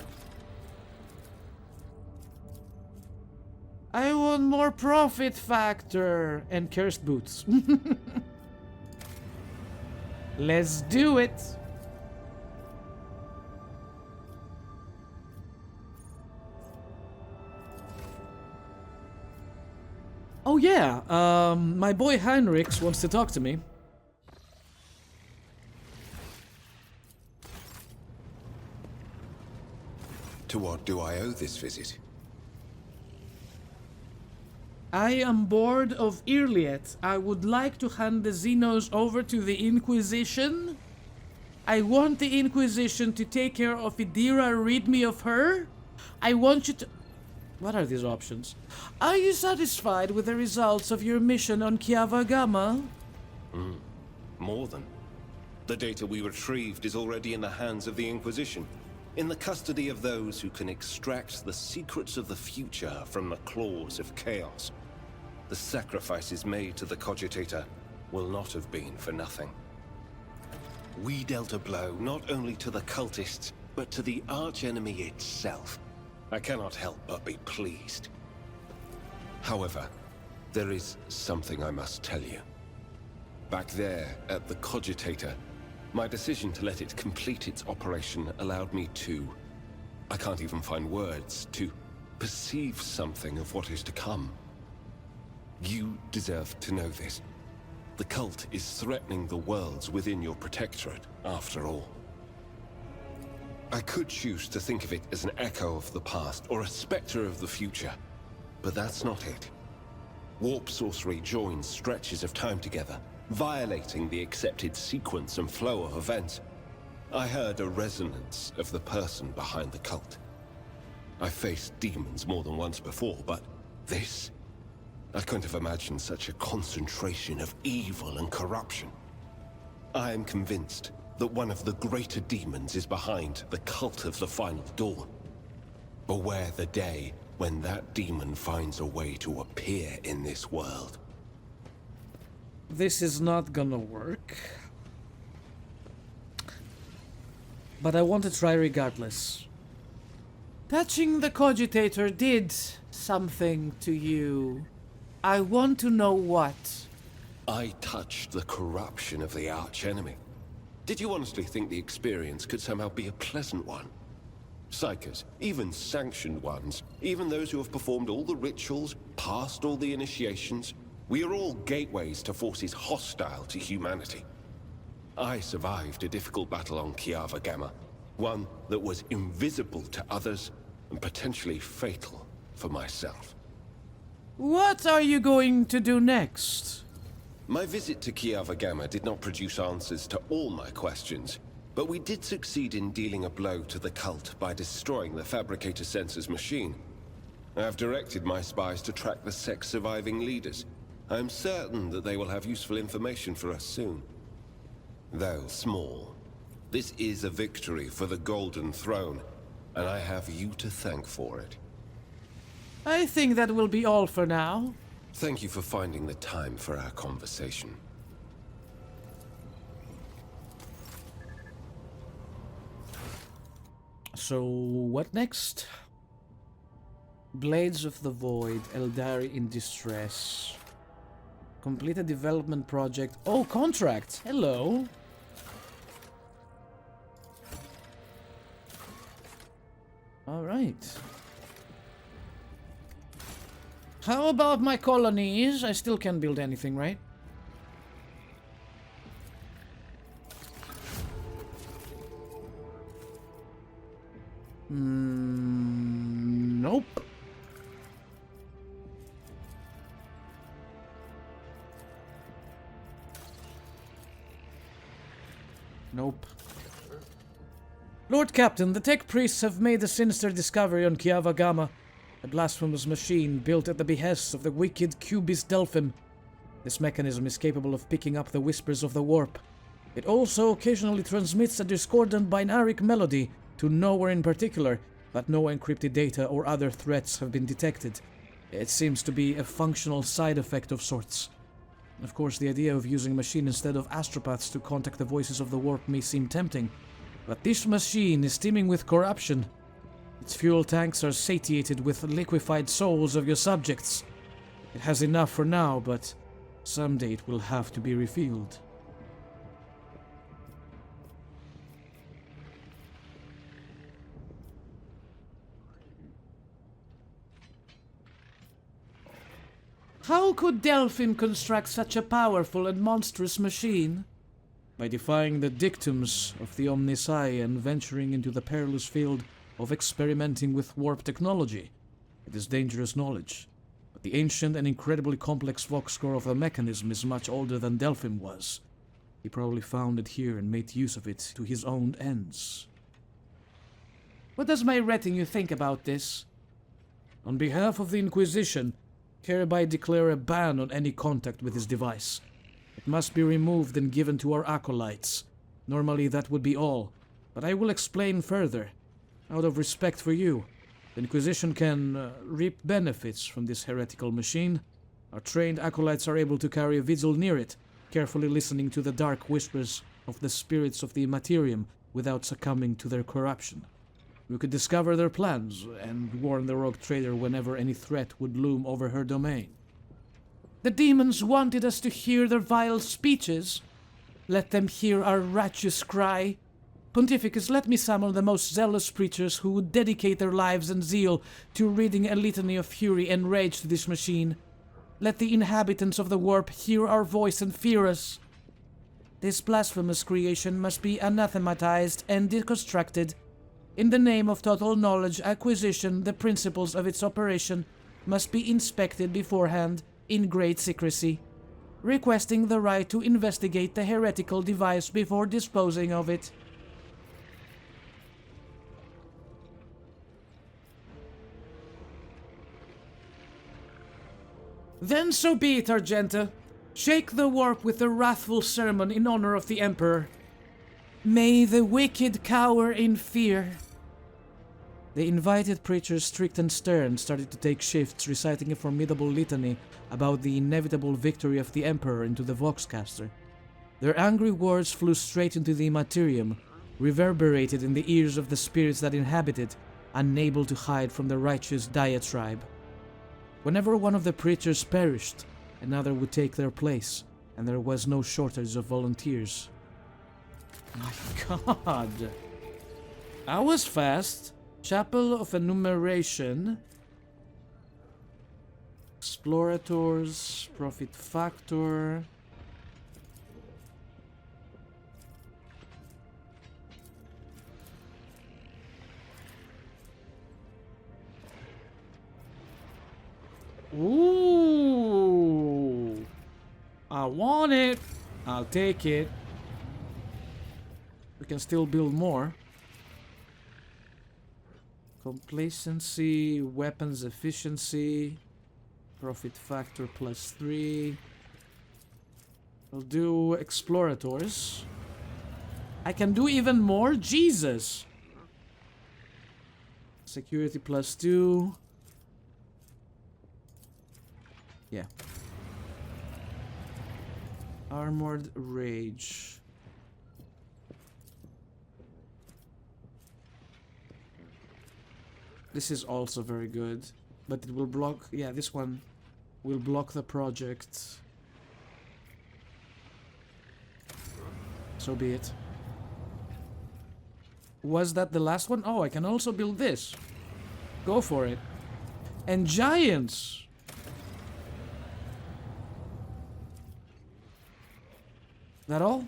I want more profit factor and cursed boots. Let's do it. Oh yeah, my boy Heinrichs wants to talk to me. To what do I owe this visit? I am bored of Irliet. I would like to hand the Xenos over to the Inquisition. I want the Inquisition to take care of Idira, rid me of her. I want you to... What are these options? Are you satisfied with the results of your mission on Kiava Gamma? More than. The data we retrieved is already in the hands of the Inquisition, in the custody of those who can extract the secrets of the future from the claws of chaos. The sacrifices made to the Cogitator will not have been for nothing. We dealt a blow not only to the cultists, but to the archenemy itself. I cannot help but be pleased. However, there is something I must tell you. Back there at the Cogitator, my decision to let it complete its operation allowed me to... I can't even find words, to perceive something of what is to come. You deserve to know this. The cult is threatening the worlds within your protectorate, after all. I could choose to think of it as an echo of the past, or a specter of the future, but that's not it. Warp sorcery joins stretches of time together, violating the accepted sequence and flow of events. I heard a resonance of the person behind the cult. I faced demons more than once before, but this... I couldn't have imagined such a concentration of evil and corruption. I am convinced that one of the greater demons is behind the cult of the Final Dawn. Beware the day when that demon finds a way to appear in this world. This is not gonna work. But I want to try regardless. Touching the Cogitator did something to you. I want to know what. I touched the corruption of the archenemy. Did you honestly think the experience could somehow be a pleasant one? Psychers, even sanctioned ones, even those who have performed all the rituals, passed all the initiations, we are all gateways to forces hostile to humanity. I survived a difficult battle on Kiava Gamma, one that was invisible to others and potentially fatal for myself. What are you going to do next? My visit to Kiava Gamma did not produce answers to all my questions, but we did succeed in dealing a blow to the cult by destroying the Fabricator Sensor's machine. I have directed my spies to track the sect's surviving leaders. I am certain that they will have useful information for us soon. Though small, this is a victory for the Golden Throne, and I have you to thank for it. I think that will be all for now. Thank you for finding the time for our conversation. So, what next? Blades of the Void, Eldari in Distress. Complete a development project. Oh, contract! Hello! Alright. How about my colonies? I still can't build anything, right? Nope. Nope. Lord Captain, the tech priests have made a sinister discovery on Kiava Gamma, a blasphemous machine built at the behest of the wicked Cubist Delphim. This mechanism is capable of picking up the whispers of the warp. It also occasionally transmits a discordant binaric melody to nowhere in particular, but no encrypted data or other threats have been detected. It seems to be a functional side effect of sorts. Of course, the idea of using a machine instead of astropaths to contact the voices of the warp may seem tempting, but this machine is teeming with corruption. Its fuel tanks are satiated with liquefied souls of your subjects. It has enough for now, but someday it will have to be refilled. How could Delphim construct such a powerful and monstrous machine? By defying the dictums of the Omnisci and venturing into the perilous field of experimenting with warp technology. It is dangerous knowledge, but the ancient and incredibly complex Vox core of the mechanism is much older than Delphim was. He probably found it here and made use of it to his own ends. What does my retinue think about this? On behalf of the Inquisition, hereby declare a ban on any contact with this device. It must be removed and given to our acolytes. Normally that would be all, but I will explain further. Out of respect for you, the Inquisition can reap benefits from this heretical machine. Our trained acolytes are able to carry a vigil near it, carefully listening to the dark whispers of the spirits of the Immaterium without succumbing to their corruption. We could discover their plans and warn the rogue trader whenever any threat would loom over her domain. The demons wanted us to hear their vile speeches. Let them hear our righteous cry. Pontificus, let me summon the most zealous preachers who would dedicate their lives and zeal to reading a litany of fury and rage to this machine. Let the inhabitants of the warp hear our voice and fear us. This blasphemous creation must be anathematized and deconstructed. In the name of total knowledge acquisition, the principles of its operation must be inspected beforehand in great secrecy, requesting the right to investigate the heretical device before disposing of it. Then so be it, Argenta. Shake the warp with a wrathful sermon in honor of the Emperor. May the wicked cower in fear. The invited preachers, strict and stern, started to take shifts, reciting a formidable litany about the inevitable victory of the Emperor into the Voxcaster. Their angry words flew straight into the Immaterium, reverberated in the ears of the spirits that inhabit it, unable to hide from the righteous diatribe. Whenever one of the preachers perished, another would take their place, and there was no shortage of volunteers. My god! That was fast. Chapel of Enumeration. Explorators. Profit Factor. Ooh! I want it. I'll take it. We can still build more. Complacency, weapons efficiency, profit factor +3. I'll do explorators. I can do even more? Jesus! Security +2. Yeah. Armored Rage. This is also very good, but it will block... Yeah, this one will block the project. So be it. Was that the last one? Oh, I can also build this. Go for it. And giants! That all?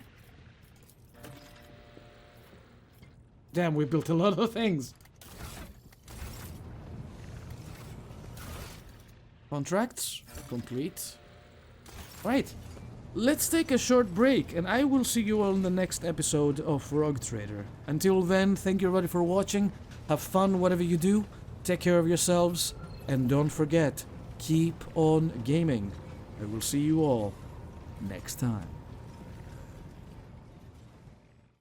Damn, we built a lot of things. Contracts complete. Right. let's take a short break, and I will see you all in the next episode of Rogue Trader. Until then, thank you everybody for watching. Have fun whatever you do. Take care of yourselves. And don't forget, keep on gaming. I will see you all next time.